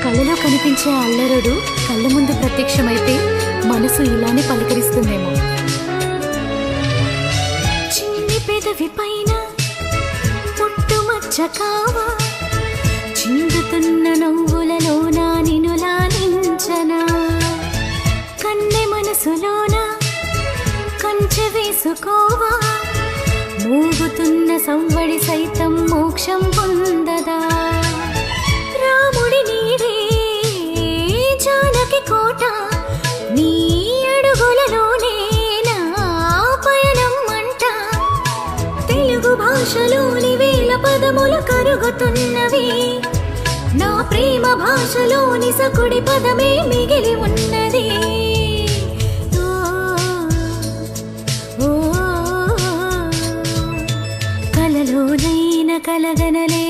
కళ్ళలో కనిపించే అల్లరుడు కళ్ళ ముందు ప్రత్యక్షమైతే మనసు ఇలానే పలకరిస్తుందేమో. చిన్ని పెదవి పైన పుట్టుమచ్చ కావా, చిందుతున్న నవ్వులలోన నిన్ను లాలించనా, కన్నె మనసులోన కంచె వేసుకోవా, మూగుతున్న సంవడి సైతం మోక్షం పొందదా. రాముడి నీడే జానకి కోట, నీ అడుగులలోనే నా పయనం అంట. తెలుగు భాషలోని వేల పదములు కరుగుతున్నవి, నా ప్రేమ భాషలోని సకుడి పదమే మిగిలి ఉన్నది. కలలోనైన కలగనలే